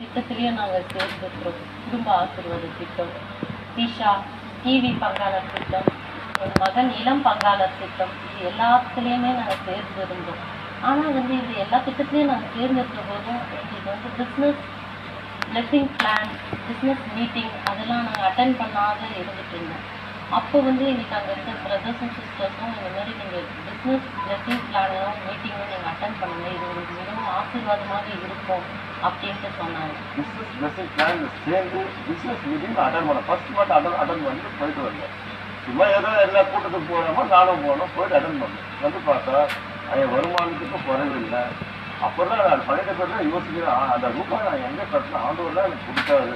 திட்டத்திலேயே நாங்கள் சேர்ந்துருக்கிறோம். குடும்ப ஆசீர்வாத திட்டம், தீஷா டிவி பங்காளர் திட்டம், என் மகன் இளம் பங்காளர் திட்டம், இது எல்லாத்துலேயுமே நாங்கள் சேர்ந்திருந்தோம். ஆனால் இது எல்லா திட்டத்துலேயும் நாங்கள் சேர்ந்திருக்கிற போதும் எங்களுக்கு business blessing plan, business meeting அதெல்லாம் நாங்கள் அட்டென்ட் பண்ணாத இருந்துட்டு இருந்தோம். அப்போ எங்களுக்கு அங்கே இருந்த பிரதர்ஸ் அண்ட் சிஸ்டர்ஸும் இந்த மாதிரி நீங்கள் பிஸ்னஸ் பிளெஸிங் பிளானும் மீட்டிங்கும் நீங்கள் அட்டென்ட் பண்ணுங்க, இது உங்களுக்கு மிகவும் ஆசீர்வாதமாக இருக்கும் அப்படின்ட்டு சொன்னாங்க. பிஸ்னஸ் பிளெஸிங் பிளான் சேர்ந்து பிஸ்னஸ் மீட்டிங் அட்டன் பண்ண ஃபர்ஸ்ட் மட்டும் அட்டன் பண்ணி போயிட்டு வந்தேன். சும்மா ஏதோ எல்லா கூட்டத்துக்கு போகாமல் நானும் போனோம், போயிட்டு அட்டன் பண்ணேன். பார்த்தா என் வருமானத்துக்கும் குறைவில்லை. அப்புறம் தான் நான் பழைய பேர் யோசிக்கிறேன், அந்த ரூபாய் நான் எங்கே கட்டணும், ஆண்டவர் தான் எனக்கு கொடுத்தாரு.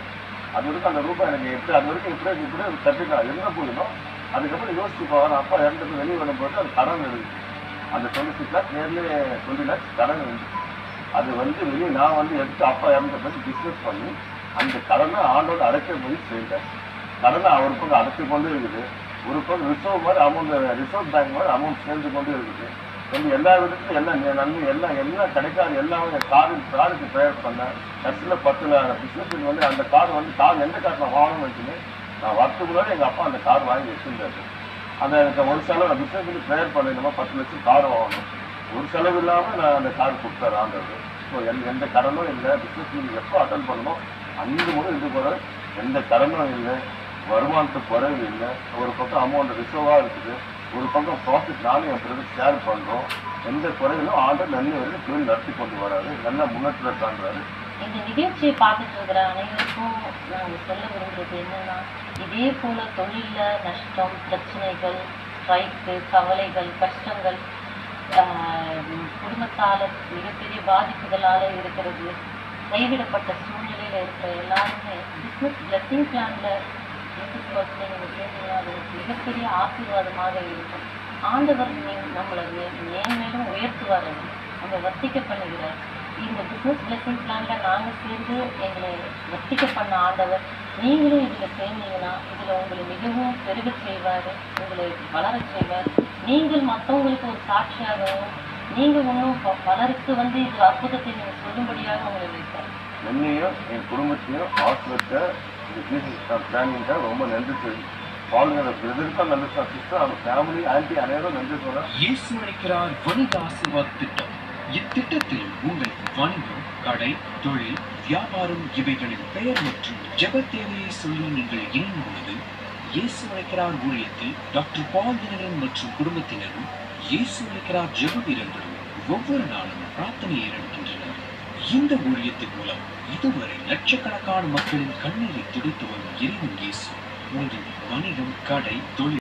அது வரைக்கும் அந்த ரூபாய் எனக்கு அது வரைக்கும் இப்படியே கட்டிக்கலாம் என்ன போயிடும். அதுக்கப்புறம் யோசிச்சு போகிறேன், அப்பா இறந்துட்டு வெளியே வரும்போது அது கடன் இருக்குது. அந்த 26 lakhs நேர்லேயே 20 lakhs கடன் இருந்துச்சு. அது வெளியே நான் எடுத்து அப்பா இறந்த பிறகு பிஸ்னஸ் பண்ணி அந்த கடனை ஆண்டோட அடைக்க போய் செய்தேன். கடனை அவர் பக்கம் அடைச்சி கொண்டே இருக்குது. ஒரு பக்கம் ரிசர்வ் மாதிரி அமௌண்ட், ரிசர்வ் பேங்க் மாதிரி அமௌண்ட் சேர்ந்து கொண்டே இருக்குது. எல்லா விதத்துலையும் எல்லாம் நன்மை எல்லாம் கிடைக்காது. எல்லாம் என் காருக்கு ப்ரேயர் பண்ணேன். கடைசியில் 10 பிஸ்னஸ் அந்த கார் எந்த கார் நான் வாங்கணும்னு வச்சுன்னு நான் வரத்துக்குள்ளார எங்கள் அப்பா அந்த கார் வாங்கி வச்சுருந்தாரு. அந்த எனக்கு ஒரு செலவு நான் பிஸ்னஸ் ப்ரேயர் பண்ணி 10 லட்சம் கார் வாங்கணும். ஒரு செலவு இல்லாமல் நான் அந்த கார் கொடுத்தாரு ஆண்டது. ஸோ எந்த கடனும் இல்லை. பிஸ்னஸ் நீங்கள் எப்போ அட்டன் பண்ணணும் அந்த முறை இது கூட எந்த கடனும் இல்லை, வருமானத்துக்கு குறைவு இல்லை. ஒரு பக்கம் அமௌண்ட் ரிசர்வாக இருக்குது, ஒரு பக்கம் ப்ராஃபிட் நானும் என் பிறகு ஷேர் பண்ணுறோம். எந்த குறையிலும் ஆண்டர் நல்ல தொழில் நடத்தி கொண்டு வராது, நல்ல முன்னேற்றம் காண்றாரு. இந்த நிகழ்ச்சியை பார்த்துட்டு இருக்கிற அனைவருக்கும் நாங்கள் சொல்ல விரும்புகிறது என்னன்னா, இதே போல தொழிலில் நஷ்டம், பிரச்சனைகள், ஸ்ட்ரைக்கு, கவலைகள், கஷ்டங்கள், குடும்பத்தால் மிகப்பெரிய பாதிப்புகளால் இருக்கிறது, கைவிடப்பட்ட சூழ்நிலையில் இருக்கிற எல்லாருமே பிஸ்னஸ் பிளெஸிங் பிளானில் நீங்கள் கேட்டீங்கன்னா அது மிகப்பெரிய ஆசீர்வாதமாக இருக்கும். ஆண்டவர் நம்மளை மேலும் உயர்த்துவார், நம்ம வர்த்திக்க பண்ணுகிறார். இந்த பிஸ்னஸ் பிளெஸிங் பிளானில் நாங்கள் சேர்ந்து எங்களை வர்த்திக்க பண்ண ஆண்டவர் நீங்களும் இதில் சேர்ந்தீங்கன்னா இதில் உங்களை மிகவும் பெருக செய்வார், உங்களை வளர செய்வார். நீங்கள் மற்றவங்களுக்கு ஒரு சாட்சியாகவும் நீங்கள் இன்னும் பலருக்கு இது அற்புதத்தை நீங்கள் சொல்லும்படியாக உங்களை வைப்பார். என்னையும் என் குடும்பத்தையும் ஆசிரியத்தை இந்த பிஸ்னஸ் பிளானிங்காக ரொம்ப நன்றி சொல்லி இயேசு அழைக்கிறார் வணிக ஆசீர்வாத திட்டம். இத்திட்டத்தில் உங்கள் வணிகம், கடை, தொழில், வியாபாரம் இவைகளின் பெயர் மற்றும் ஜெப தேவையை சொல்லி நீங்கள் இணையும் பொழுது இயேசு அழைக்கிறார் ஊழியத்தில் டாக்டர் பால் தினகரன் மற்றும் குடும்பத்தினரும் இயேசு அழைக்கிறார் ஜெப வீரர்களும் ஒவ்வொரு நாளும் பிரார்த்தனையை எடுக்கின்றனர். இந்த ஊழியத்தின் மூலம் இதுவரை லட்சக்கணக்கான மக்களின் கண்ணீரை துடைத்து வரும் இறைவன் இயேசு உங்கள் வணிகம், கடை, தொழில்